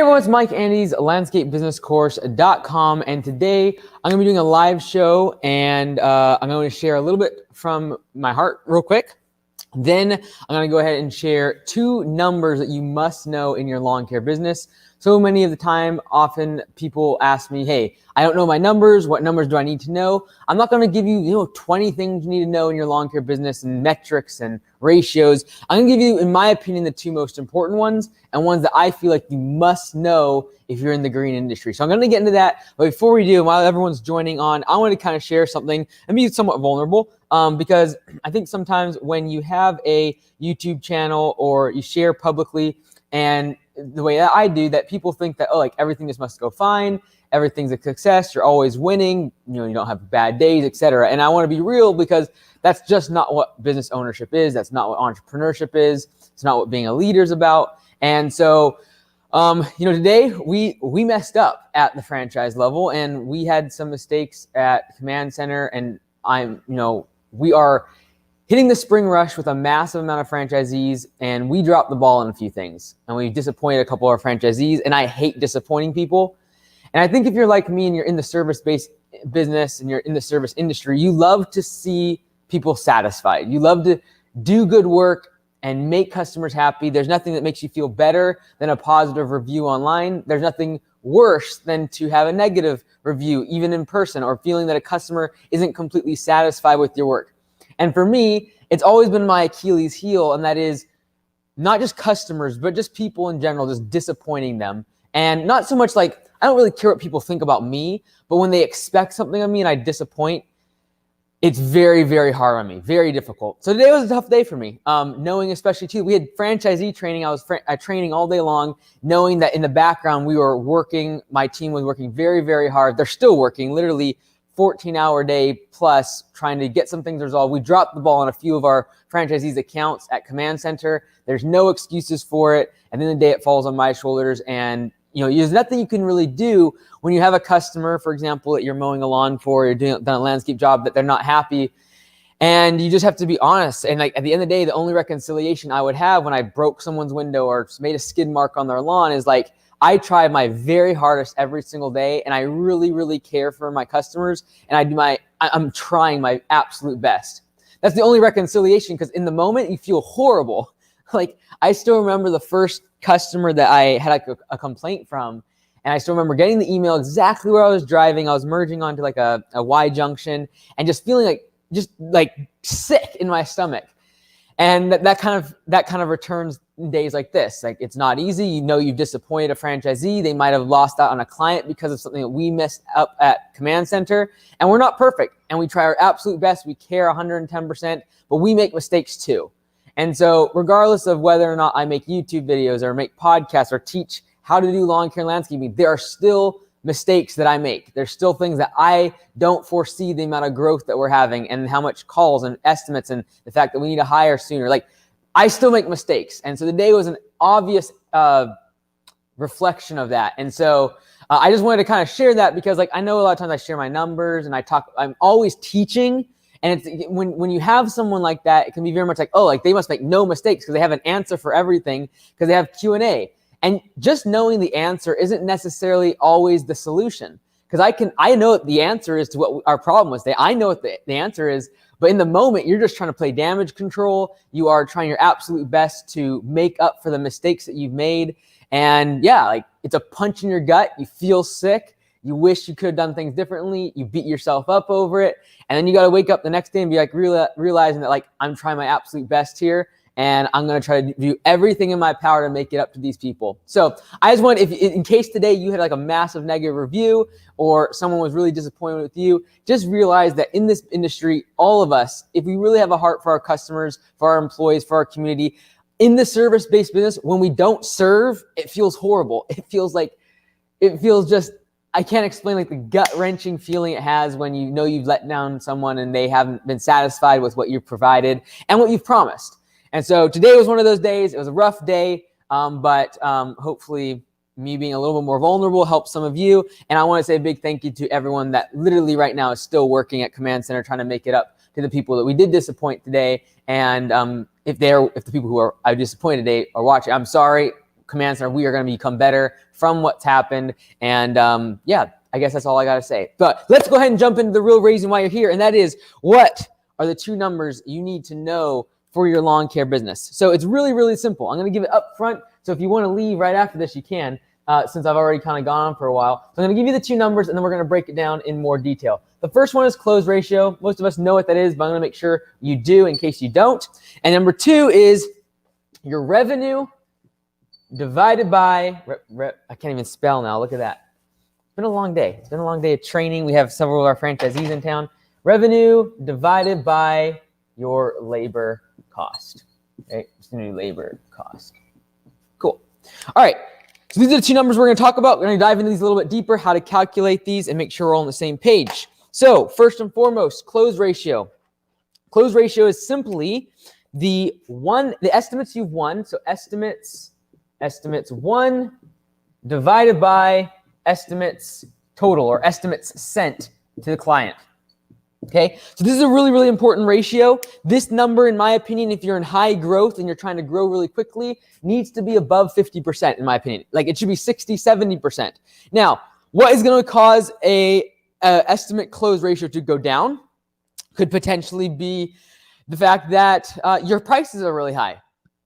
everyone, it's Mike Andes, landscapebusinesscourse.com, and today I'm going to be doing a live show, and I'm going to share a little bit from my heart real quick. Then I'm going to go ahead and share 2 numbers that you must know in your lawn care business. So many of the time, often people ask me, hey, I don't know my numbers. What numbers do I need to know? I'm not going to give you, 20 things you need to know in your lawn care business and metrics and ratios. I'm going to give you, in my opinion, the 2 most important ones and ones that I feel like you must know if you're in the green industry. So I'm going to get into that. But before we do, while everyone's joining on, I want to kind of share something and be somewhat vulnerable because I think sometimes when you have a YouTube channel or you share publicly, and the way that I do that, people think that, everything just must go fine. Everything's a success. You're always winning. You don't have bad days, etc. And I want to be real because that's just not what business ownership is. That's not what entrepreneurship is. It's not what being a leader is about. And so, today we messed up at the franchise level, and we had some mistakes at Command Center, and we are hitting the spring rush with a massive amount of franchisees, and we dropped the ball on a few things, and we disappointed a couple of our franchisees, and I hate disappointing people. And I think if you're like me and you're in the service-based business and you're in the service industry, you love to see people satisfied. You love to do good work and make customers happy. There's nothing that makes you feel better than a positive review online. There's nothing worse than to have a negative review, even in person, or feeling that a customer isn't completely satisfied with your work. And for me, it's always been my Achilles heel, and that is not just customers, but just people in general, just disappointing them. And not so much like, I don't really care what people think about me, but when they expect something of me and I disappoint, it's very, very hard on me, very difficult. So today was a tough day for me, knowing especially too, we had franchisee training. I was training all day long, knowing that in the background my team was working very, very hard. They're still working, literally 14-hour day plus, trying to get some things resolved. We dropped the ball on a few of our franchisees' accounts at Command Center. There's no excuses for it. And then the day it falls on my shoulders. And there's nothing you can really do when you have a customer, for example, that you're mowing a lawn for, you're done a landscape job, that they're not happy. And you just have to be honest. And at the end of the day, the only reconciliation I would have when I broke someone's window or made a skid mark on their lawn is I try my very hardest every single day, and I really, really care for my customers, and I'm trying my absolute best. That's the only reconciliation, because in the moment you feel horrible. I still remember the first customer that I had a complaint from, and I still remember getting the email exactly where I was driving. I was merging onto a Y junction and just feeling sick in my stomach. And that kind of returns in days like this. It's not easy. You've disappointed a franchisee. They might have lost out on a client because of something that we messed up at Command Center. And we're not perfect. And we try our absolute best. We care 110%, but we make mistakes too. And so regardless of whether or not I make YouTube videos or make podcasts or teach how to do lawn care and landscaping, there are still mistakes that I make. There's still things that I don't foresee the amount of growth that we're having and how much calls and estimates and the fact that we need to hire sooner. I still make mistakes. And so the day was an obvious reflection of that. And so I just wanted to kind of share that because I know a lot of times I share my numbers and I'm always teaching. And it's when you have someone like that, it can be very much they must make no mistakes because they have an answer for everything because they have Q&A. And just knowing the answer isn't necessarily always the solution, because I know what the answer is to what our problem was. I know what the answer is, but in the moment, you're just trying to play damage control. You are trying your absolute best to make up for the mistakes that you've made. And it's a punch in your gut. You feel sick. You wish you could have done things differently. You beat yourself up over it. And then you got to wake up the next day and be realizing that I'm trying my absolute best here. And I'm going to try to do everything in my power to make it up to these people. So I just want, in case today you had a massive negative review or someone was really disappointed with you, just realize that in this industry, all of us, if we really have a heart for our customers, for our employees, for our community, in the service-based business, when we don't serve, it feels horrible. It feels just, I can't explain the gut-wrenching feeling it has when you've let down someone and they haven't been satisfied with what you've provided and what you've promised. And so today was one of those days. It was a rough day, but hopefully me being a little bit more vulnerable helps some of you. And I want to say a big thank you to everyone that literally right now is still working at Command Center, trying to make it up to the people that we did disappoint today. And if the people who I disappointed today are watching, I'm sorry. Command Center, we are going to become better from what's happened. And yeah, I guess that's all I got to say. But let's go ahead and jump into the real reason why you're here. And that is, what are the 2 numbers you need to know for your lawn care business? So it's really, really simple. I'm going to give it up front. So if you want to leave right after this, you can, since I've already kind of gone on for a while. So I'm going to give you the 2 numbers, and then we're going to break it down in more detail. The first one is close ratio. Most of us know what that is, but I'm going to make sure you do in case you don't. And number 2 is your revenue divided by, I can't even spell now. Look at that. It's been a long day. It's been a long day of training. We have several of our franchisees in town. Revenue divided by your labor cost. Okay, just going to do labor cost. Cool. All right. So these are the 2 numbers we're going to talk about. We're going to dive into these a little bit deeper, how to calculate these and make sure we're all on the same page. So first and foremost, close ratio. Close ratio is simply the estimates you've won. So estimates 1 divided by estimates total, or estimates sent to the client. Okay, so this is a really, really important ratio. This number, in my opinion, if you're in high growth and you're trying to grow really quickly, needs to be above 50%, in my opinion. Like, it should be 60, 70%. Now, what is going to cause a estimate close ratio to go down? Could potentially be the fact that your prices are really high.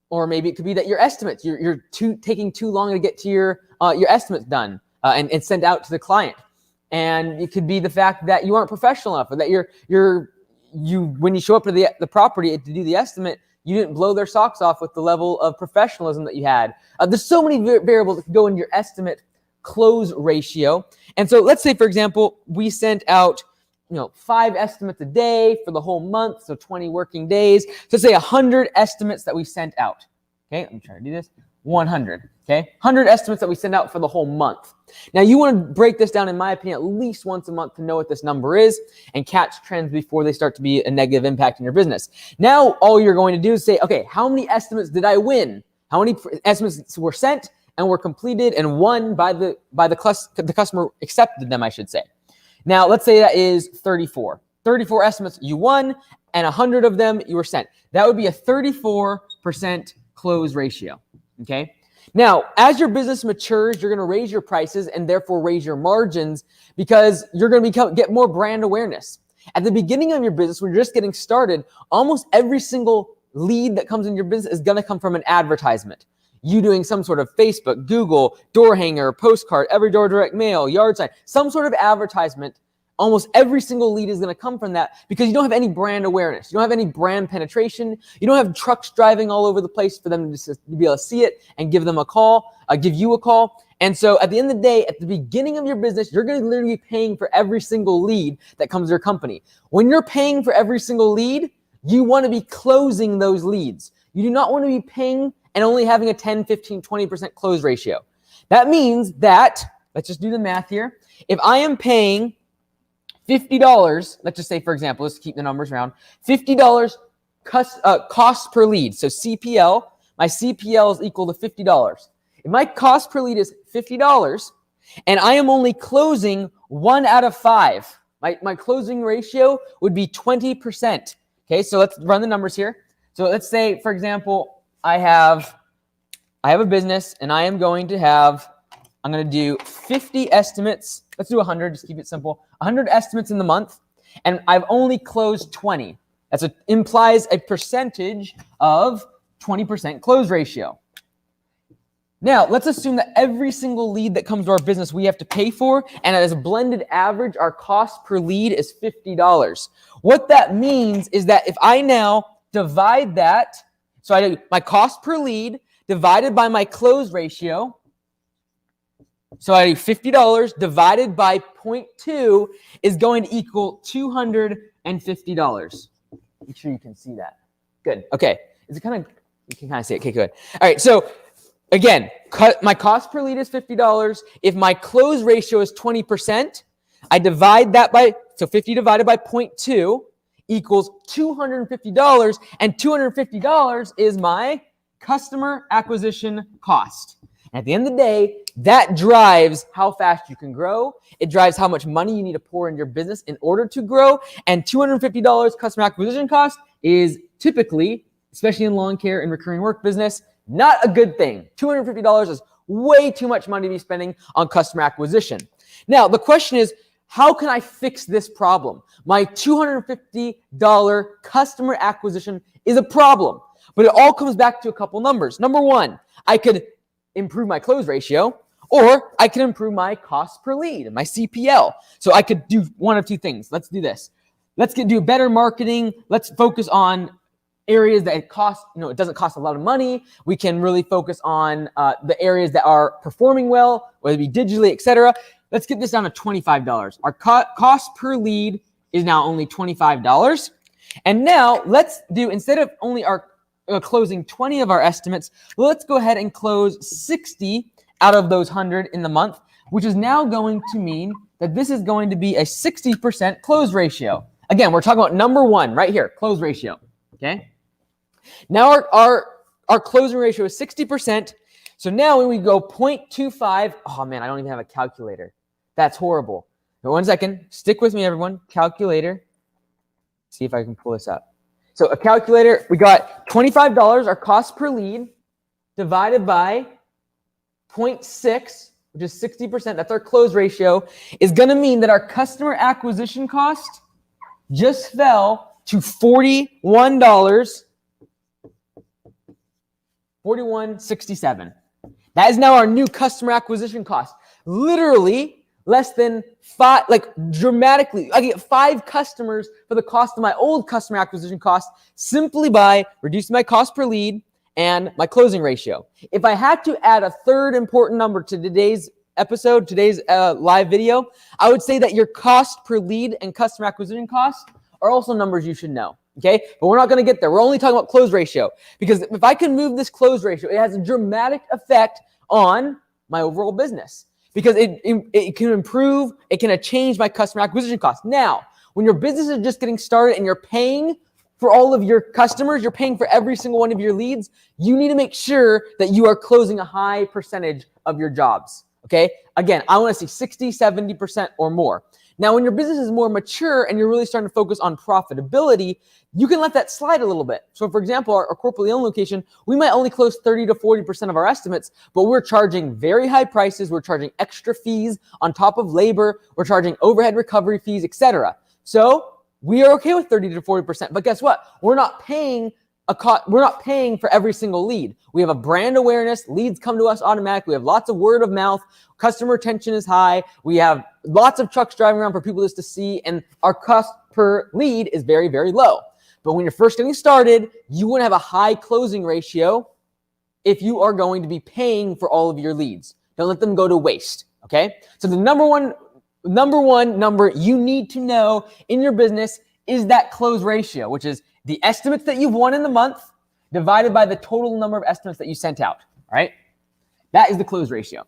Or maybe it could be that your estimates, you're taking too long to get to your estimates done and sent out to the client. And it could be the fact that you aren't professional enough, or that when you show up to the property to do the estimate, you didn't blow their socks off with the level of professionalism that you had. There's so many variables that can go into your estimate close ratio. And so let's say, for example, we sent out 5 estimates a day for the whole month, so 20 working days. So say 100 estimates that we sent out. Okay, let me try to do this. 100. Okay, 100 estimates that we send out for the whole month. Now, you want to break this down, in my opinion, at least once a month to know what this number is and catch trends before they start to be a negative impact in your business. Now, all you're going to do is say, okay, how many estimates did I win? How many estimates were sent and were completed and won by the customer accepted them, I should say. Now, let's say that is 34. 34 estimates you won, and 100 of them you were sent. That would be a 34% close ratio. Okay. Now, as your business matures, you're going to raise your prices and therefore raise your margins, because you're going to get more brand awareness. At the beginning of your business, when you're just getting started, almost every single lead that comes in your business is going to come from an advertisement. You doing some sort of Facebook, Google, door hanger, postcard, every door direct mail, yard sign, some sort of advertisement. Almost every single lead is going to come from that, because you don't have any brand awareness. You don't have any brand penetration. You don't have trucks driving all over the place for them to be able to see it and give them a call, give you a call. And so at the end of the day, at the beginning of your business, you're going to literally be paying for every single lead that comes to your company. When you're paying for every single lead, you want to be closing those leads. You do not want to be paying and only having a 10, 15, 20% close ratio. That means that, let's just do the math here. If I am paying $50, let's just say, for example, let's keep the numbers around, $50 cost per lead. So CPL, my CPL is equal to $50. If my cost per lead is $50 and I am only closing 1 out of 5, my closing ratio would be 20%. Okay, so let's run the numbers here. So let's say, for example, I have a business and I'm going to do 50 estimates. Let's do 100, just keep it simple. 100 estimates in the month, and I've only closed 20. That implies a percentage of 20% close ratio. Now, let's assume that every single lead that comes to our business we have to pay for, and as a blended average, our cost per lead is $50. What that means is that if I now divide that, so I do my cost per lead divided by my close ratio, so I do $50 divided by 0.2 is going to equal $250. Make sure you can see that. Good. Okay. You can kind of see it. Okay, good. All right. So again, my cost per lead is $50. If my close ratio is 20%, I divide that by, so 50 divided by 0.2 equals $250. And $250 is my customer acquisition cost. At the end of the day, that drives how fast you can grow. It drives how much money you need to pour in your business in order to grow. And $250 customer acquisition cost is typically, especially in lawn care and recurring work business, Not a good thing. $250 is way too much money to be spending on customer acquisition. Now, the question is, how can I fix this problem? My $250 customer acquisition is a problem, but it all comes back to a couple numbers. Number one, I could improve my close ratio, or I can improve my cost per lead, my CPL. So I could do one of two things. Let's do this. Let's do better marketing. Let's focus on areas that it costs, it doesn't cost a lot of money. We can really focus on the areas that are performing well, whether it be digitally, etc. Let's get this down to $25. Our cost per lead is now only $25. And now let's do, instead of only our closing 20 of our estimates, let's go ahead and close 60 out of those 100 in the month, which is now going to mean that this is going to be a 60% close ratio. Again, we're talking about number one right here, close ratio, okay? Now our closing ratio is 60%. So now when we go 0.25, oh man, I don't even have a calculator. That's horrible. But 1 second, stick with me everyone, calculator. See if I can pull this up. So a calculator, we got $25, our cost per lead, divided by 0.6, which is 60%, that's our close ratio, is going to mean that our customer acquisition cost just fell to $41.67. That is now our new customer acquisition cost. Literally less than five, dramatically. I get 5 customers for the cost of my old customer acquisition cost simply by reducing my cost per lead and my closing ratio. If I had to add a third important number to today's episode, today's live video, I would say that your cost per lead and customer acquisition costs are also numbers you should know. Okay, but we're not going to get there. We're only talking about close ratio, because if I can move this close ratio, it has a dramatic effect on my overall business, because it can improve, it can change my customer acquisition cost. Now, when your business is just getting started and you're paying for all of your customers, you're paying for every single one of your leads, you need to make sure that you are closing a high percentage of your jobs. Okay, again, I want to see 60, 70% or more. Now, when your business is more mature and you're really starting to focus on profitability, you can let that slide a little bit. So for example, our corporately owned location, we might only close 30 to 40% of our estimates, but we're charging very high prices. We're charging extra fees on top of labor. We're charging overhead recovery fees, etc. So we are okay with 30 to 40%, but guess what? We're not paying for every single lead. We have a brand awareness. Leads come to us automatically. We have lots of word of mouth. Customer retention is high. We have lots of trucks driving around for people just to see, and our cost per lead is very, very low. But when you're first getting started, you want to have a high closing ratio if you are going to be paying for all of your leads. Don't let them go to waste, okay? So the number one number you need to know in your business is that close ratio, which is the estimates that you've won in the month divided by the total number of estimates that you sent out, all right? That is the close ratio.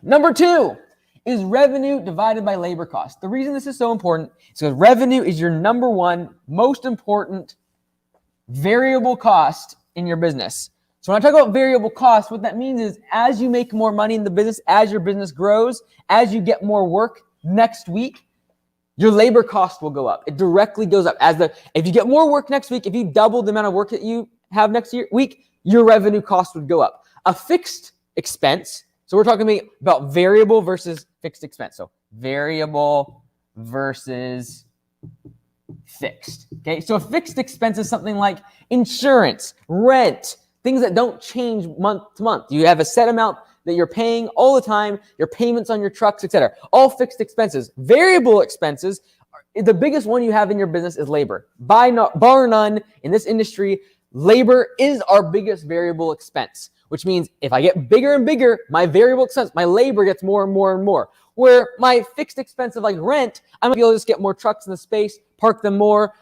Number 2 is revenue divided by labor cost. The reason this is so important is because revenue is your number one most important variable cost in your business. So when I talk about variable cost, what that means is as you make more money in the business, as your business grows, as you get more work next week, your labor cost will go up. It directly goes up. If you get more work next week, if you double the amount of work that you have next week, your revenue cost would go up. A fixed expense, so we're talking about variable versus fixed expense. So variable versus fixed. Okay, so a fixed expense is something like insurance, rent, things that don't change month to month. You have a set amount that you're paying all the time, your payments on your trucks, etc. All fixed expenses. Variable expenses, the biggest one you have in your business is labor. Bar none, in this industry, labor is our biggest variable expense, which means if I get bigger and bigger, my variable expense, my labor gets more and more and more. Where my fixed expense of like rent, I might be able to just get more trucks in the space, park them more,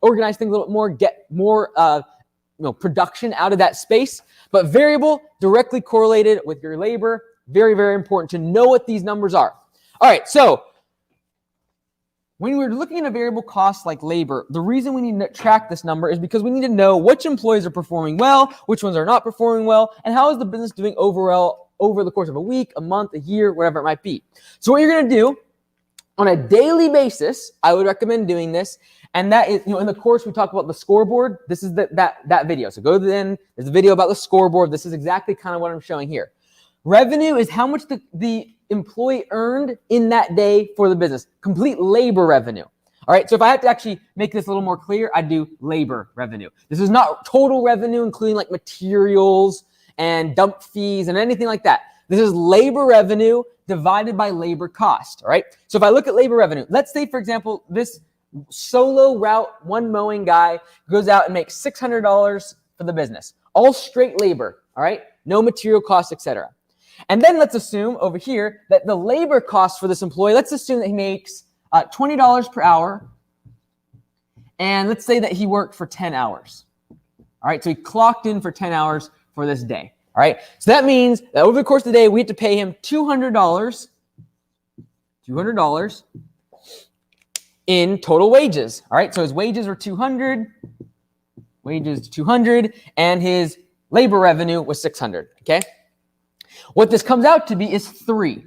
organize things a little bit more, get more production out of that space. But variable directly correlated with your labor. Very, very important to know what these numbers are. All right, so when we're looking at a variable cost like labor, the reason we need to track this number is because we need to know which employees are performing well, which ones are not performing well, and how is the business doing overall over the course of a week, a month, a year, whatever it might be. So what you're going to do On a daily basis, I would recommend doing this. And that is, in the course, we talk about the scoreboard. This is that video. So go to the end. There's a video about the scoreboard. This is exactly kind of what I'm showing here. Revenue is how much the employee earned in that day for the business. Complete labor revenue. All right, so if I had to actually make this a little more clear, I'd do labor revenue. This is not total revenue, including like materials and dump fees and anything like that. This is labor revenue divided by labor cost, all right? So if I look at labor revenue, let's say, for example, this solo route one mowing guy goes out and makes $600 for the business, all straight labor, all right? No material costs, etc. And then let's assume over here that the labor cost for this employee, let's assume that he makes $20 per hour, and let's say that he worked for 10 hours. All right, so he clocked in for 10 hours for this day. All right, so that means that over the course of the day, we have to pay him $200 in total wages. All right, so his wages were 200, and his labor revenue was 600. Okay, what this comes out to be is 3.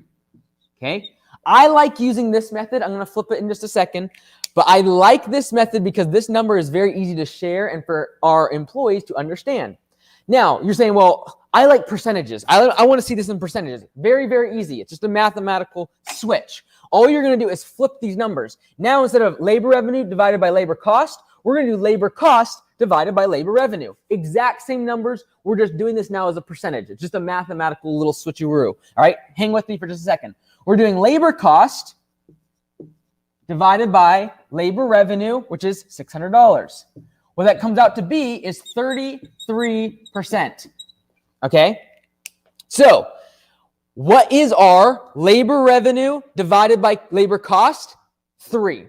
Okay. I like using this method. I'm going to flip it in just a second, but I like this method because this number is very easy to share and for our employees to understand. Now, you're saying, well, I like percentages. I want to see this in percentages. Very, very easy. It's just a mathematical switch. All you're going to do is flip these numbers. Now, instead of labor revenue divided by labor cost, we're going to do labor cost divided by labor revenue. Exact same numbers. We're just doing this now as a percentage. It's just a mathematical little switcheroo. All right, hang with me for just a second. We're doing labor cost divided by labor revenue, which is $600. What that comes out to be is 33%. Okay? So, what is our labor revenue divided by labor cost? 3.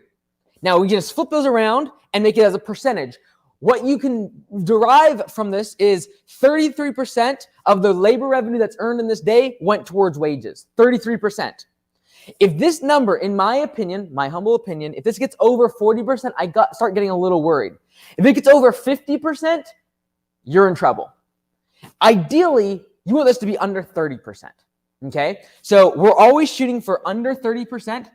Now, we can just flip those around and make it as a percentage. What you can derive from this is 33% of the labor revenue that's earned in this day went towards wages. 33%. If this number, in my opinion, my humble opinion, if this gets over 40%, start getting a little worried. If it gets over 50%, you're in trouble. Ideally, you want this to be under 30%. Okay? So we're always shooting for under 30%,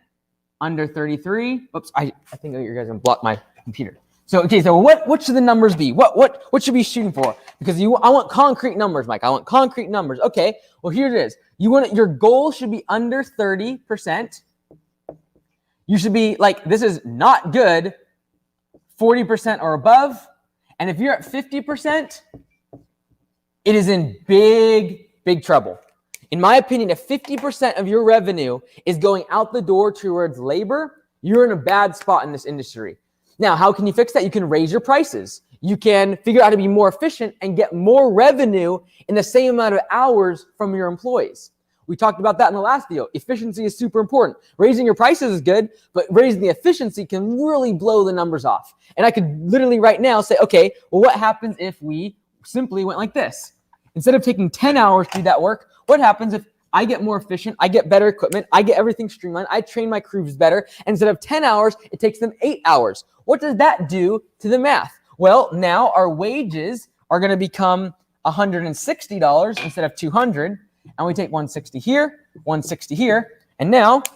under 33. Oops, I think you guys are going to block my computer. So, okay, so what should the numbers be? What should we be shooting for? Because I want concrete numbers, Mike. I want concrete numbers. Okay, well, here it is. Your goal should be under 30%. You should be like, this is not good, 40% or above. And if you're at 50%, it is in big, big trouble. In my opinion, if 50% of your revenue is going out the door towards labor, you're in a bad spot in this industry. Now, how can you fix that? You can raise your prices. You can figure out how to be more efficient and get more revenue in the same amount of hours from your employees. We talked about that in the last video. Efficiency is super important. Raising your prices is good, but raising the efficiency can really blow the numbers off. And I could literally right now say, okay, well, what happens if we simply went like this? Instead of taking 10 hours to do that work, what happens if I get more efficient, I get better equipment, I get everything streamlined, I train my crews better, and instead of 10 hours, it takes them 8 hours. What does that do to the math? Well, now our wages are going to become $160 instead of $200, and we take 160 here, 160 here, and now, let's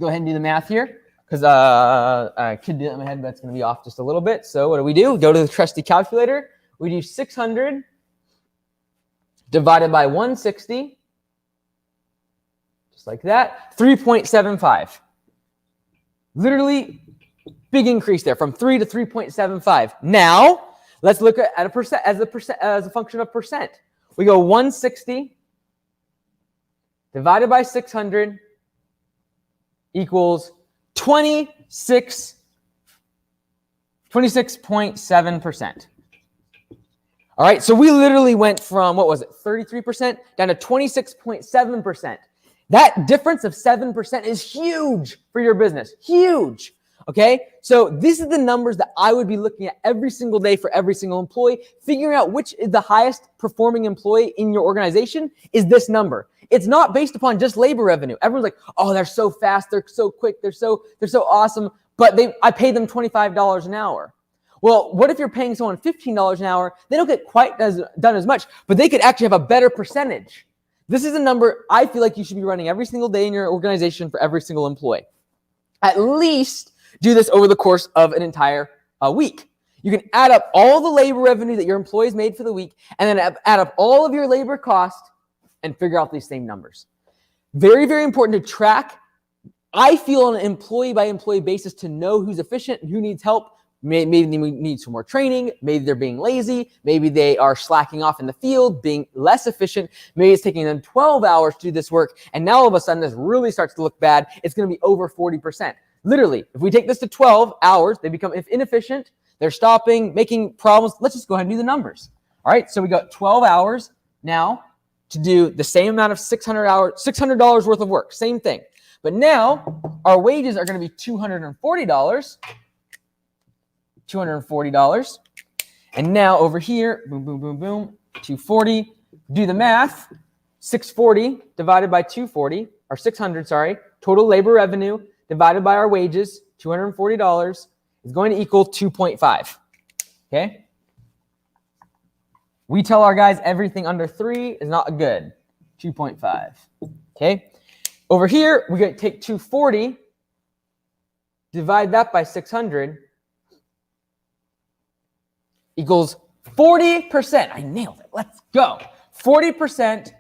go ahead and do the math here, because I could do it in my head, but it's going to be off just a little bit. So what do? We go to the trusty calculator, we do 600 divided by 160, just like that, 3.75. Literally, big increase there from 3 to 3.75. Now, let's look at a percent as a function of percent. We go 160 divided by 600 equals 26.7%. All right, so we literally went from, 33% down to 26.7%. That difference of 7% is huge for your business, huge. Okay, so these are the numbers that I would be looking at every single day for every single employee. Figuring out which is the highest performing employee in your organization is this number. It's not based upon just labor revenue. Everyone's like, oh, they're so fast, they're so quick, they're so awesome, but I paid them $25 an hour. Well, what if you're paying someone $15 an hour? They don't get quite done as much, but they could actually have a better percentage. This is a number I feel like you should be running every single day in your organization for every single employee. At least do this over the course of an entire week. You can add up all the labor revenue that your employees made for the week, and then add up all of your labor cost and figure out these same numbers. Very, very important to track. I feel on an employee by employee basis to know who's efficient and who needs help. Maybe they need some more training. Maybe they're being lazy. Maybe they are slacking off in the field, being less efficient. Maybe it's taking them 12 hours to do this work. And now all of a sudden this really starts to look bad. It's going to be over 40%. Literally, if we take this to 12 hours, they become inefficient. They're stopping, making problems. Let's just go ahead and do the numbers. All right, so we got 12 hours now to do the same amount of $600 worth of work. Same thing. But now our wages are going to be $240. $240. And now over here, boom, boom, boom, boom, 240. Do the math. 640 divided by 240, or 600, sorry, total labor revenue divided by our wages, $240, is going to equal 2.5. Okay? We tell our guys everything under 3 is not good. 2.5. Okay? Over here, we're going to take 240, divide that by 600, equals 40%. I nailed it. Let's go. 40%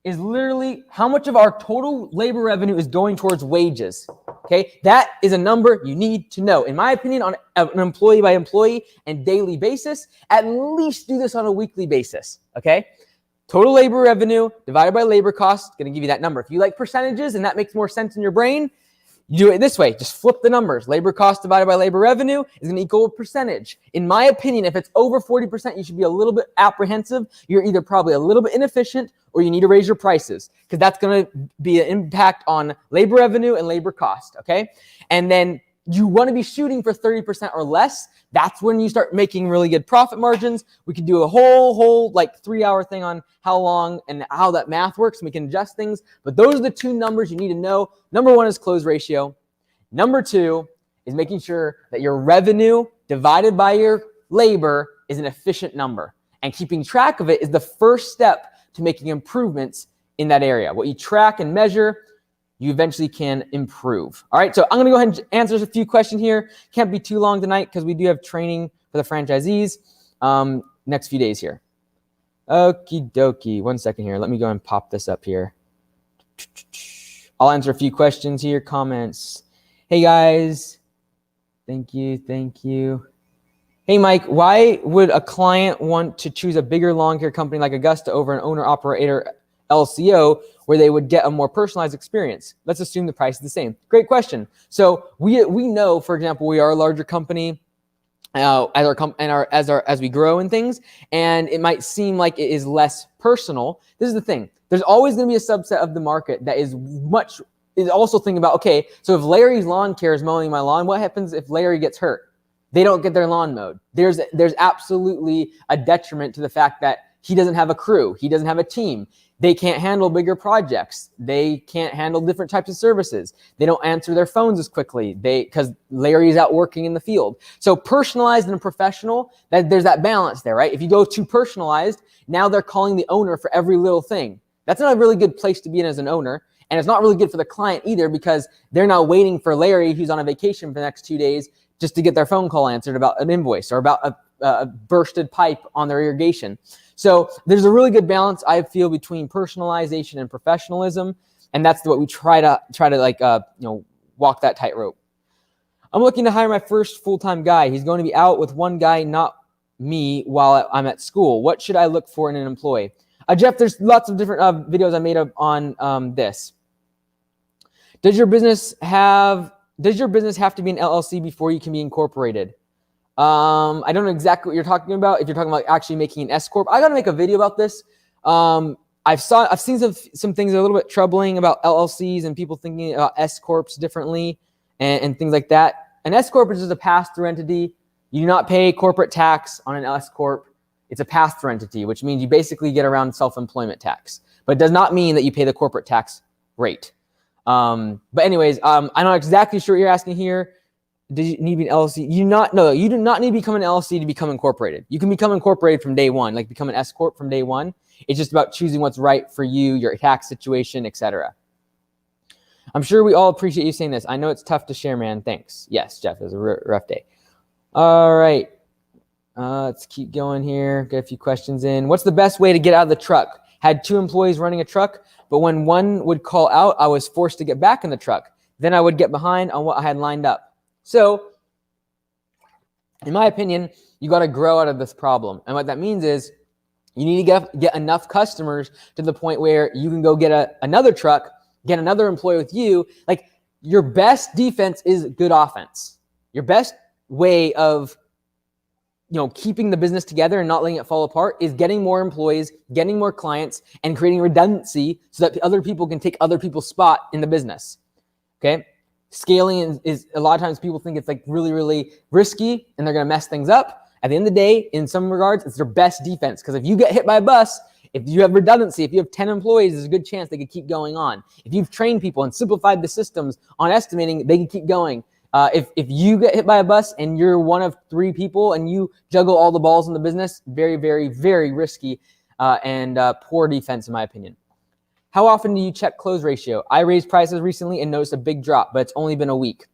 is literally how much of our total labor revenue is going towards wages. Okay, that is a number you need to know. In my opinion, on an employee by employee and daily basis, at least do this on a weekly basis. Okay, total labor revenue divided by labor cost, going to give you that number. If you like percentages and that makes more sense in your brain, you do it this way. Just flip the numbers. Labor cost divided by labor revenue is going to equal a percentage. In my opinion, if it's over 40%, you should be a little bit apprehensive. You're either probably a little bit inefficient or you need to raise your prices because that's going to be an impact on labor revenue and labor cost, okay? And then you want to be shooting for 30% or less. That's when you start making really good profit margins. We could do a whole like 3-hour thing on how long and how that math works. We can adjust things, but those are the two numbers you need to know. Number 1 is close ratio. Number 2 is making sure that your revenue divided by your labor is an efficient number. And keeping track of it is the first step to making improvements in that area. What you track and measure, you eventually can improve. All right, so I'm gonna go ahead and answer a few questions here. Can't be too long tonight because we do have training for the franchisees next few days here. Okie dokie, 1 second here. Let me go and pop this up here. I'll answer a few questions here, comments. Hey guys, thank you. Hey Mike, why would a client want to choose a bigger lawn care company like Augusta over an owner-operator LCO where they would get a more personalized experience? Let's assume the price is the same. Great question. So we know, for example, we are a larger company as we grow and things, and it might seem like it is less personal. This is the thing. There's always going to be a subset of the market that is also thinking about, okay, so if Larry's lawn care is mowing my lawn, what happens if Larry gets hurt? They don't get their lawn mowed. There's absolutely a detriment to the fact that he doesn't have a crew. He doesn't have a team. They can't handle bigger projects. They can't handle different types of services. They don't answer their phones as quickly because Larry's out working in the field. So personalized and professional, there's that balance there, right? If you go too personalized, now they're calling the owner for every little thing. That's not a really good place to be in as an owner. And it's not really good for the client either because they're now waiting for Larry, who's on a vacation for the next 2 days, just to get their phone call answered about an invoice or about a bursted pipe on their irrigation. So there's a really good balance, I feel, between personalization and professionalism, and that's what we try to walk that tightrope. I'm looking to hire my first full-time guy. He's going to be out with one guy, not me, while I'm at school. What should I look for in an employee? Jeff, there's lots of different videos I made up on this. Does your business have to be an LLC before you can be incorporated? I don't know exactly what you're talking about. If you're talking about actually making an S corp, I got to make a video about this. I've seen some things that are a little bit troubling about LLCs and people thinking about S corps differently and things like that. An S corp is just a pass-through entity. You do not pay corporate tax on an S corp. It's a pass-through entity, which means you basically get around self-employment tax, but it does not mean that you pay the corporate tax rate. But anyways, I'm not exactly sure what you're asking here. Do you need to be an LLC? You do not need to become an LLC to become incorporated. You can become incorporated from day one, like become an S corp from day one. It's just about choosing what's right for you, your tax situation, etc. I'm sure we all appreciate you saying this. I know it's tough to share, man. Thanks. Yes, Jeff, it was a rough day. All right. Let's keep going here. Get a few questions in. What's the best way to get out of the truck? Had 2 employees running a truck, but when one would call out, I was forced to get back in the truck. Then I would get behind on what I had lined up. So, in my opinion, you got to grow out of this problem. And what that means is you need to get enough customers to the point where you can go get another truck, get another employee with you. Like, your best defense is good offense. Your best way of keeping the business together and not letting it fall apart is getting more employees, getting more clients, and creating redundancy so that other people can take other people's spot in the business. Okay? Scaling is a lot of times people think it's like really, really risky and they're going to mess things up. At the end of the day, in some regards, it's their best defense, because if you get hit by a bus, if you have redundancy, if you have 10 employees, there's a good chance they could keep going on. If you've trained people and simplified the systems on estimating, they can keep going. If you get hit by a bus and you're one of 3 people and you juggle all the balls in the business, very, very, very risky and poor defense, in my opinion. How often do you check close ratio? I raised prices recently and noticed a big drop, but it's only been a week.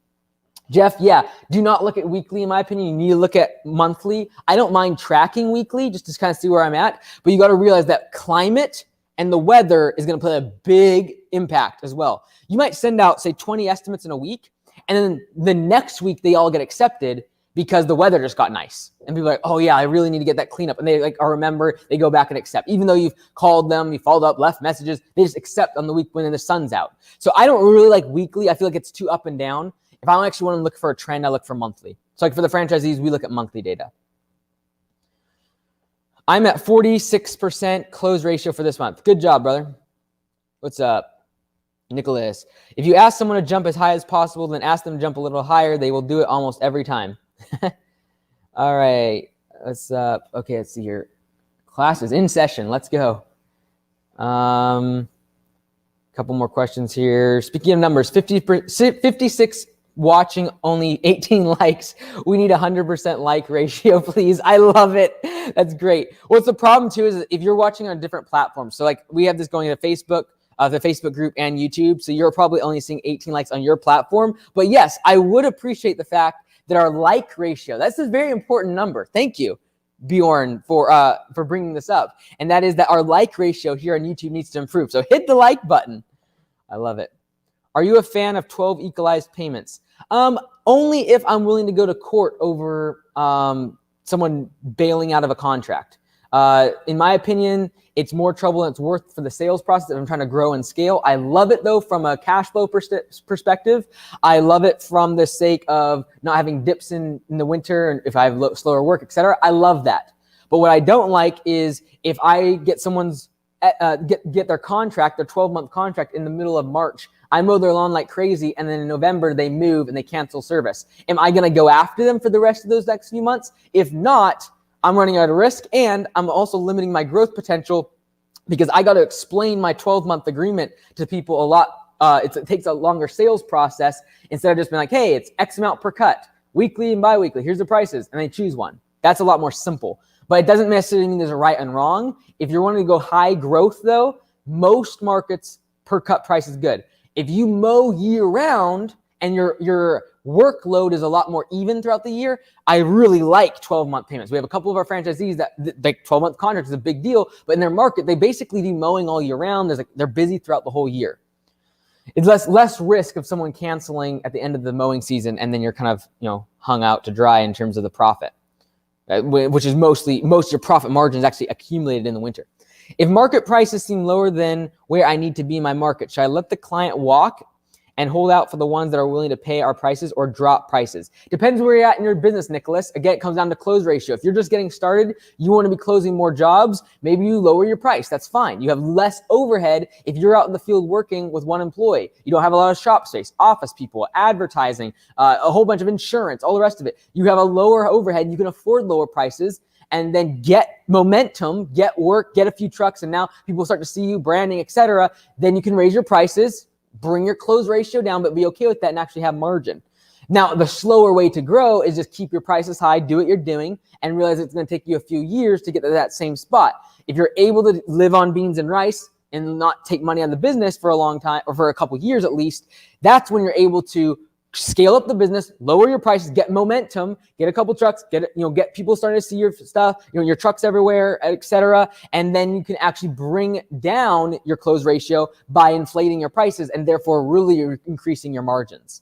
Jeff, yeah, do not look at weekly, in my opinion. You need to look at monthly. I don't mind tracking weekly just to kind of see where I'm at, but you got to realize that climate and the weather is going to play a big impact as well. You might send out, say, 20 estimates in a week, and then the next week they all get accepted because the weather just got nice. And people are like, oh yeah, I really need to get that cleanup. And they remember, they go back and accept. Even though you've called them, you followed up, left messages, they just accept on the week when the sun's out. So I don't really like weekly. I feel like it's too up and down. If I actually want to look for a trend, I look for monthly. So like for the franchisees, we look at monthly data. I'm at 46% close ratio for this month. Good job, brother. What's up? Nicholas, if you ask someone to jump as high as possible, then ask them to jump a little higher. They will do it almost every time. All right. Okay, let's see here. Class is in session. Let's go. Couple more questions here. Speaking of numbers, 56 watching, only 18 likes. We need 100% like ratio, please. I love it. That's great. What's the problem too is if you're watching on different platforms. So like we have this going to Facebook, the Facebook group and YouTube. So you're probably only seeing 18 likes on your platform. But yes, I would appreciate the fact that our like ratio, that's a very important number. Thank you, Bjorn, for bringing this up. And that is that our like ratio here on YouTube needs to improve. So hit the like button. I love it. Are you a fan of 12 equalized payments? Only if I'm willing to go to court over someone bailing out of a contract. In my opinion, it's more trouble than it's worth for the sales process if I'm trying to grow and scale. I love it, though, from a cash flow perspective. I love it from the sake of not having dips in the winter and if I have slower work, etc. I love that. But what I don't like is if I get someone's get their contract, their 12-month contract in the middle of March, I mow their lawn like crazy, and then in November they move and they cancel service. Am I going to go after them for the rest of those next few months? If not, I'm running out of risk, and I'm also limiting my growth potential because I got to explain my 12-month agreement to people a lot. It takes a longer sales process instead of just being like, hey, it's X amount per cut, weekly and biweekly. Here's the prices, and they choose one. That's a lot more simple. But it doesn't necessarily mean there's a right and wrong. If you're wanting to go high growth, though, most markets per cut price is good. If you mow year round and your workload is a lot more even throughout the year, I really like 12-month payments. We have a couple of our franchisees that like 12-month contract is a big deal, but in their market, they basically do mowing all year round. They're busy throughout the whole year. It's less risk of someone canceling at the end of the mowing season, and then you're kind of hung out to dry in terms of the profit, which is most of your profit margin is actually accumulated in the winter. If market prices seem lower than where I need to be in my market, should I let the client walk and hold out for the ones that are willing to pay our prices or drop prices? Depends where you're at in your business, Nicholas. Again, it comes down to close ratio. If you're just getting started, you want to be closing more jobs, maybe you lower your price. That's fine. You have less overhead if you're out in the field working with one employee. You don't have a lot of shop space, office people, advertising, a whole bunch of insurance, all the rest of it. You have a lower overhead. You can afford lower prices and then get momentum, get work, get a few trucks, and now people start to see you, branding, etc. Then you can raise your prices, bring your close ratio down, but be okay with that and actually have margin. Now, the slower way to grow is just keep your prices high, do what you're doing, and realize it's going to take you a few years to get to that same spot. If you're able to live on beans and rice, and not take money out of the business for a long time, or for a couple years at least, that's when you're able to scale up the business, lower your prices, get momentum, get a couple trucks, get people starting to see your stuff, your trucks everywhere, etc. And then you can actually bring down your close ratio by inflating your prices and therefore really increasing your margins.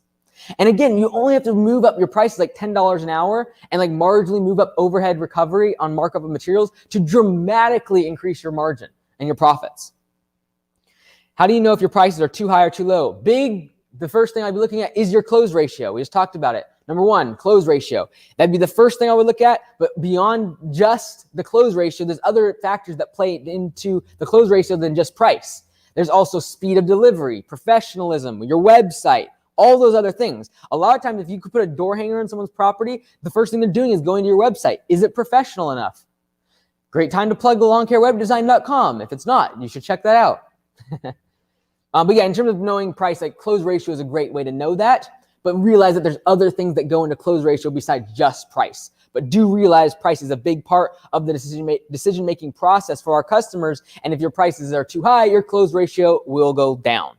And again, you only have to move up your prices like $10 an hour and like marginally move up overhead recovery on markup of materials to dramatically increase your margin and your profits. How do you know if your prices are too high or too low? The first thing I'd be looking at is your close ratio. We just talked about it. Number one, close ratio. That'd be the first thing I would look at. But beyond just the close ratio, there's other factors that play into the close ratio than just price. There's also speed of delivery, professionalism, your website, all those other things. A lot of times, if you could put a door hanger on someone's property, the first thing they're doing is going to your website. Is it professional enough? Great time to plug the lawncarewebdesign.com. If it's not, you should check that out. But yeah, in terms of knowing price, like close ratio is a great way to know that, but realize that there's other things that go into close ratio besides just price. But do realize price is a big part of the decision-making process for our customers. And if your prices are too high, your close ratio will go down.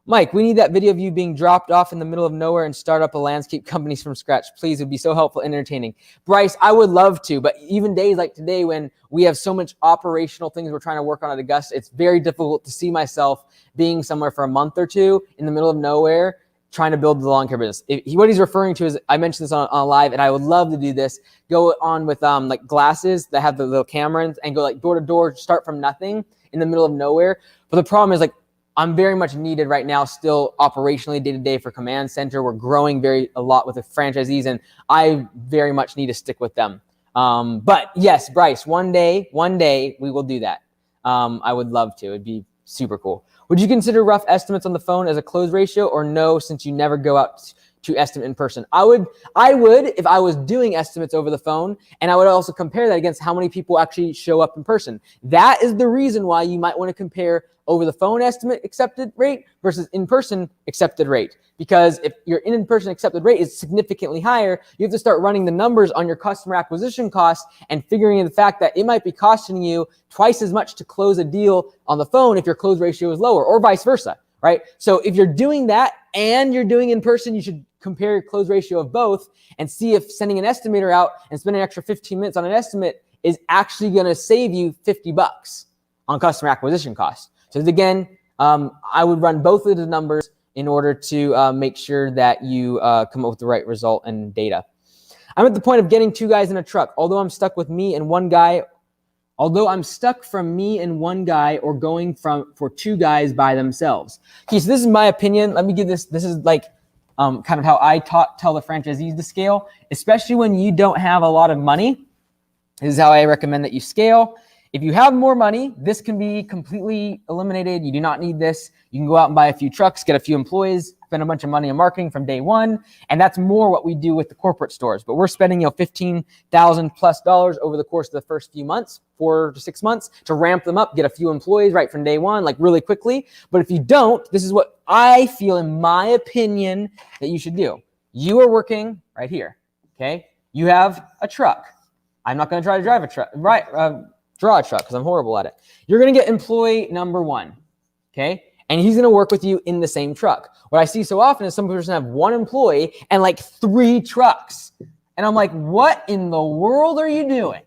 Mike, we need that video of you being dropped off in the middle of nowhere and start up a landscape company from scratch. Please, it would be so helpful and entertaining. Bryce, I would love to, but even days like today when we have so much operational things we're trying to work on at Augusta, it's very difficult to see myself being somewhere for a month or two in the middle of nowhere trying to build the lawn care business. What he's referring to is, I mentioned this on live, and I would love to do this, go on with like glasses that have the little cameras and go like door to door, start from nothing in the middle of nowhere. But the problem is like, I'm very much needed right now still operationally day to day for Command Center. We're growing a lot with the franchisees, and I very much need to stick with them. But yes, Bryce, one day we will do that. I would love to. It'd be super cool. Would you consider rough estimates on the phone as a close ratio, or no, since you never go out to estimate in person? I would if I was doing estimates over the phone, and I would also compare that against how many people actually show up in person. That is the reason why you might want to compare over the phone estimate accepted rate versus in-person accepted rate. Because if your in-person accepted rate is significantly higher, you have to start running the numbers on your customer acquisition costs and figuring in the fact that it might be costing you twice as much to close a deal on the phone if your close ratio is lower, or vice versa, right? So if you're doing that and you're doing in person, you should compare your close ratio of both and see if sending an estimator out and spending an extra 15 minutes on an estimate is actually going to save you $50 on customer acquisition costs. So again, I would run both of the numbers in order to make sure that you come up with the right result and data. I'm at the point of getting 2 guys in a truck, although I'm stuck from me and one guy, or going for 2 guys by themselves. Okay, so this is my opinion. Let me give this. This is like kind of how I tell the franchisees to scale, especially when you don't have a lot of money. This is how I recommend that you scale. If you have more money, this can be completely eliminated. You do not need this. You can go out and buy a few trucks, get a few employees, spend a bunch of money on marketing from day one. And that's more what we do with the corporate stores. But we're spending, $15,000+ over the course of the first few months, 4 to 6 months, to ramp them up, get a few employees right from day one, like really quickly. But if you don't, this is what I feel, in my opinion, that you should do. You are working right here, okay? You have a truck. I'm not going to try to drive a truck, right? Draw a truck because I'm horrible at it. You're going to get employee number 1, okay? And he's going to work with you in the same truck. What I see so often is some person have 1 employee and like 3 trucks. And I'm like, what in the world are you doing?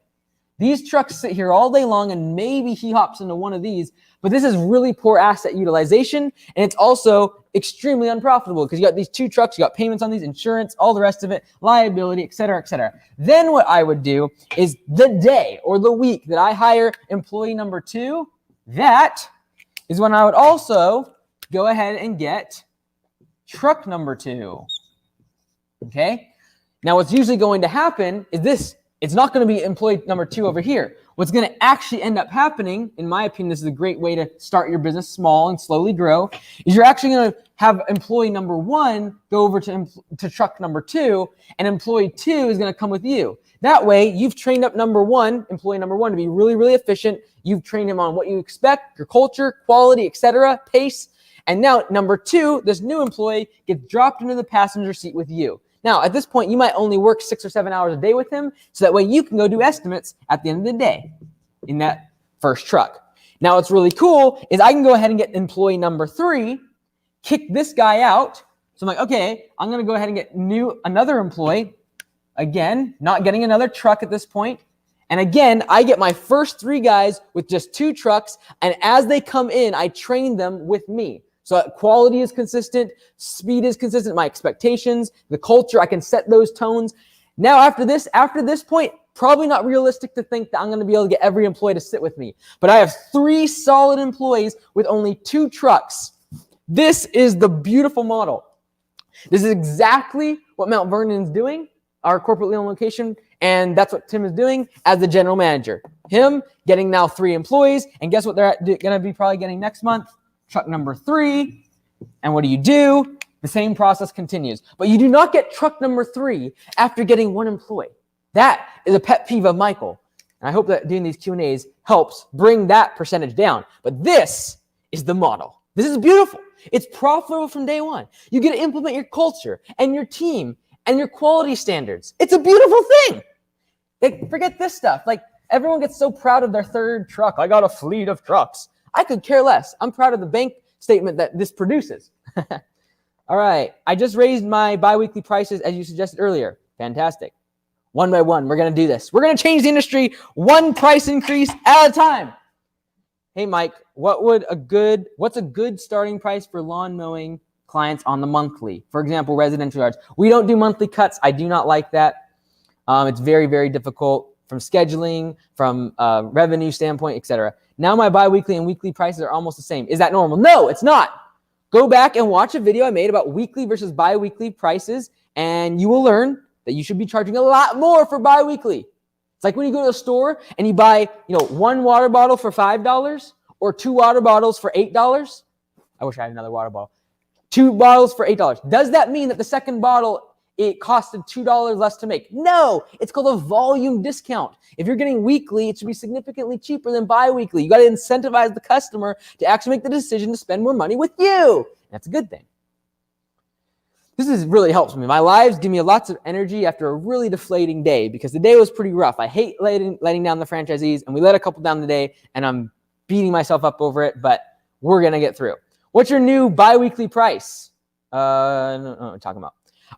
These trucks sit here all day long and maybe he hops into one of these, but this is really poor asset utilization. And it's also extremely unprofitable because you got these 2 trucks, you got payments on these, insurance, all the rest of it, liability, et cetera, et cetera. Then what I would do is the day or the week that I hire employee number 2, that is when I would also go ahead and get truck number 2. Okay? Now what's usually going to happen is this. It's not going to be employee number 2 over here. What's going to actually end up happening, in my opinion, this is a great way to start your business small and slowly grow, is you're actually going to have employee number 1 go over to truck number 2, and employee 2 is going to come with you. That way, you've trained up employee number 1 to be really, really efficient. You've trained him on what you expect, your culture, quality, etc., pace. And now number 2, this new employee gets dropped into the passenger seat with you. Now, at this point, you might only work 6 or 7 hours a day with him, so that way you can go do estimates at the end of the day in that first truck. Now what's really cool is I can go ahead and get employee number 3, kick this guy out. So I'm like, okay, I'm going to go ahead and get another employee. Again, not getting another truck at this point. And again, I get my first 3 guys with just 2 trucks. And as they come in, I train them with me. So quality is consistent, speed is consistent, my expectations, the culture, I can set those tones. Now after this point, probably not realistic to think that I'm going to be able to get every employee to sit with me. But I have 3 solid employees with only 2 trucks. This is the beautiful model. This is exactly what Mount Vernon is doing, our corporately owned location, and that's what Tim is doing as the general manager. Him getting now 3 employees, and guess what they're going to be probably getting next month? Truck number 3. And what do? The same process continues. But you do not get truck number 3 after getting 1 employee. That is a pet peeve of Michael. And I hope that doing these Q&As helps bring that percentage down. But this is the model. This is beautiful. It's profitable from day one. You get to implement your culture and your team and your quality standards. It's a beautiful thing. Like, forget this stuff. Like, everyone gets so proud of their 3rd truck. I got a fleet of trucks. I could care less. I'm proud of the bank statement that this produces. All right. I just raised my biweekly prices as you suggested earlier. Fantastic. One by one, we're going to do this. We're going to change the industry 1 price increase at a time. Hey, Mike, what's a good starting price for lawn mowing clients on the monthly? For example, residential yards. We don't do monthly cuts. I do not like that. It's very, very difficult from scheduling, from revenue standpoint, etc. Now my biweekly and weekly prices are almost the same. Is that normal? No, it's not. Go back and watch a video I made about weekly versus biweekly prices, and you will learn that you should be charging a lot more for biweekly. It's like when you go to a store and you buy, 1 water bottle for $5 or 2 water bottles for $8. I wish I had another water bottle. 2 bottles for $8. Does that mean that the second bottle, it costed $2 less to make? No, it's called a volume discount. If you're getting weekly, it should be significantly cheaper than bi-weekly. You got to incentivize the customer to actually make the decision to spend more money with you. That's a good thing. This really helps me. My lives give me lots of energy after a really deflating day because the day was pretty rough. I hate letting down the franchisees, and we let a couple down today, and I'm beating myself up over it, but we're going to get through. What's your new bi-weekly price? No, I'm talking about.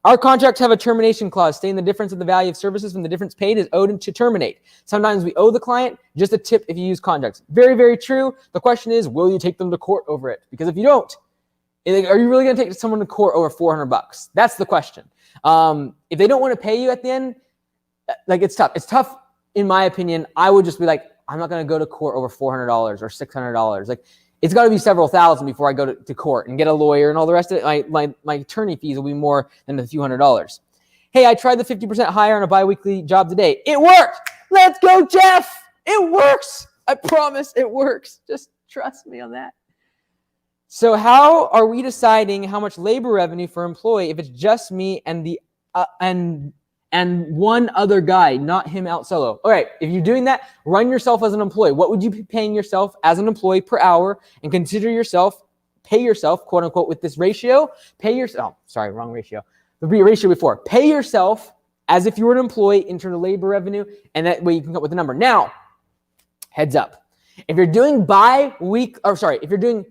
Our contracts have a termination clause stating the difference of the value of services from the difference paid is owed to terminate. Sometimes we owe the client just a tip if you use contracts. Very, very true. The question is, will you take them to court over it? Because if you don't, are you really going to take someone to court over $400? That's the question. If they don't want to pay you at the end, it's tough. It's tough, in my opinion. I would just be like, I'm not going to go to court over $400 or $600. It's got to be several thousand before I go to court and get a lawyer and all the rest of it. My attorney fees will be more than a few $100s. Hey, I tried the 50% higher on a biweekly job today. It worked. Let's go, Jeff. It works. I promise it works. Just trust me on that. So how are we deciding how much labor revenue for employee if it's just me and the and one other guy, not him out solo? All right, if you're doing that, run yourself as an employee. What would you be paying yourself as an employee per hour? And pay yourself, quote unquote, with this ratio. Wrong ratio. The ratio before. Pay yourself as if you were an employee in terms of labor revenue, and that way you can come up with a number. Now, heads up. If you're doing if you're doing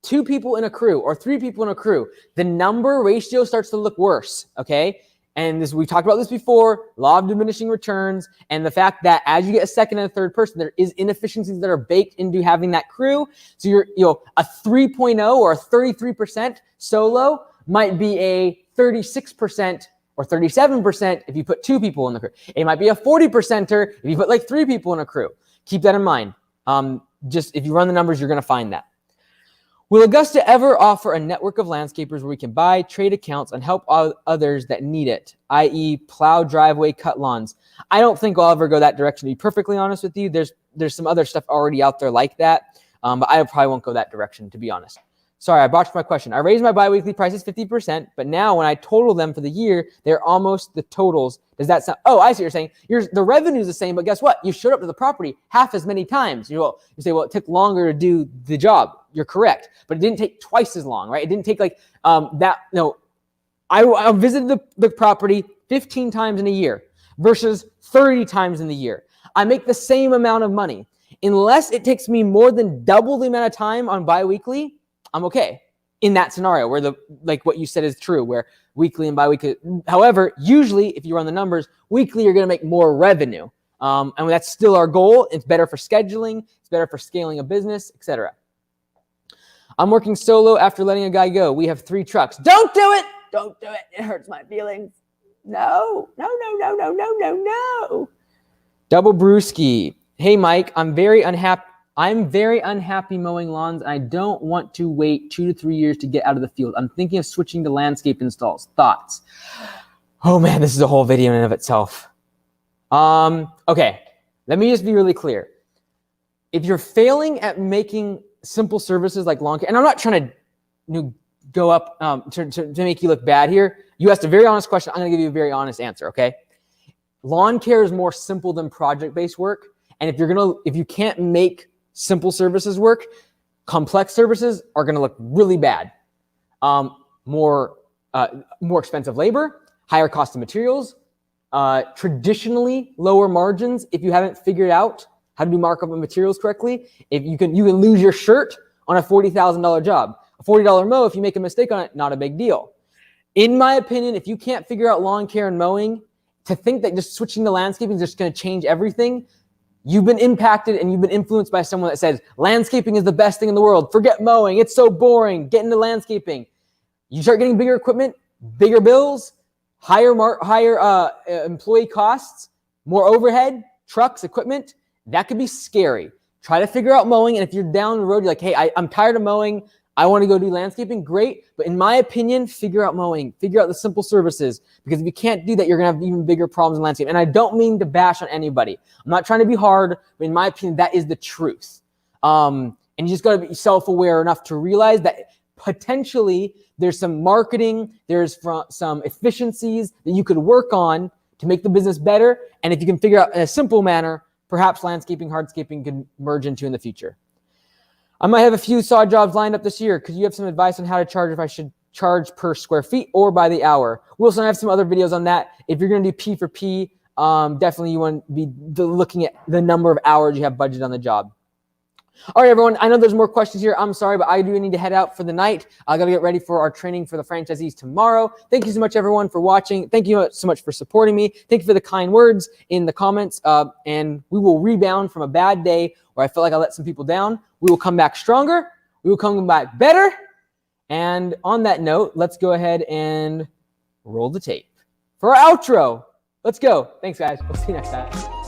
2 people in a crew or 3 people in a crew, the number ratio starts to look worse, okay? And we've talked about this before, law of diminishing returns, and the fact that as you get a second and a third person, there is inefficiencies that are baked into having that crew. So you're a 3.0 or a 33% solo might be a 36% or 37% if you put 2 people in the crew. It might be a 40%er if you put 3 people in a crew. Keep that in mind. Just if you run the numbers, you're going to find that. Will Augusta ever offer a network of landscapers where we can buy, trade accounts, and help others that need it, i.e. plow driveway, cut lawns? I don't think I'll ever go that direction, to be perfectly honest with you. There's some other stuff already out there like that, but I probably won't go that direction, to be honest. Sorry, I botched my question. I raised my biweekly prices 50%, but now when I total them for the year, they're almost the totals. Does that sound? Oh, I see what you're saying. The revenue is the same, but guess what? You showed up to the property half as many times. You say, well, it took longer to do the job. You're correct, but it didn't take twice as long, right? It didn't take that. No, I visited the property 15 times in a year versus 30 times in the year. I make the same amount of money. Unless it takes me more than double the amount of time on biweekly, I'm okay in that scenario where like what you said is true, where weekly and biweekly. However, usually if you run the numbers, weekly you're going to make more revenue. And that's still our goal. It's better for scheduling. It's better for scaling a business, etc. I'm working solo after letting a guy go. We have 3 trucks. Don't do it. Don't do it. It hurts my feelings. No. Double Brewski. Hey, Mike, I'm very unhappy mowing lawns, and I don't want to wait 2 to 3 years to get out of the field. I'm thinking of switching to landscape installs. Thoughts? Oh man, this is a whole video in and of itself. Okay, let me just be really clear. If you're failing at making simple services like lawn care, and I'm not trying to go up to make you look bad here. You asked a very honest question. I'm going to give you a very honest answer, okay? Lawn care is more simple than project-based work. And if you can't make simple services work, complex services are going to look really bad. More expensive labor, higher cost of materials, traditionally lower margins if you haven't figured out how to do markup of materials correctly. If you can lose your shirt on a $40,000 job. A $40 mow, if you make a mistake on it, not a big deal. In my opinion, if you can't figure out lawn care and mowing, to think that just switching to landscaping is just going to change everything, you've been impacted and you've been influenced by someone that says landscaping is the best thing in the world. Forget mowing. It's so boring. Get into landscaping. You start getting bigger equipment, bigger bills, higher employee costs, more overhead, trucks, equipment. That could be scary. Try to figure out mowing. And if you're down the road, you're like, hey, I'm tired of mowing. I want to go do landscaping. Great. But in my opinion, figure out mowing. Figure out the simple services. Because if you can't do that, you're going to have even bigger problems in landscape. And I don't mean to bash on anybody. I'm not trying to be hard. But in my opinion, that is the truth. And you just got to be self-aware enough to realize that potentially there's some marketing, there's some efficiencies that you could work on to make the business better. And if you can figure out in a simple manner, perhaps landscaping, hardscaping can merge into in the future. I might have a few saw jobs lined up this year. Could you have some advice on how to charge, if I should charge per square feet or by the hour? We also have some other videos on that. If you're going to do P for P, definitely you want to be looking at the number of hours you have budgeted on the job. All right, everyone. I know there's more questions here. I'm sorry, but I do need to head out for the night. I got to get ready for our training for the franchisees tomorrow. Thank you so much, everyone, for watching. Thank you so much for supporting me. Thank you for the kind words in the comments. And we will rebound from a bad day where I felt like I let some people down. We will come back stronger. We will come back better. And on that note, let's go ahead and roll the tape for our outro. Let's go. Thanks, guys. We'll see you next time.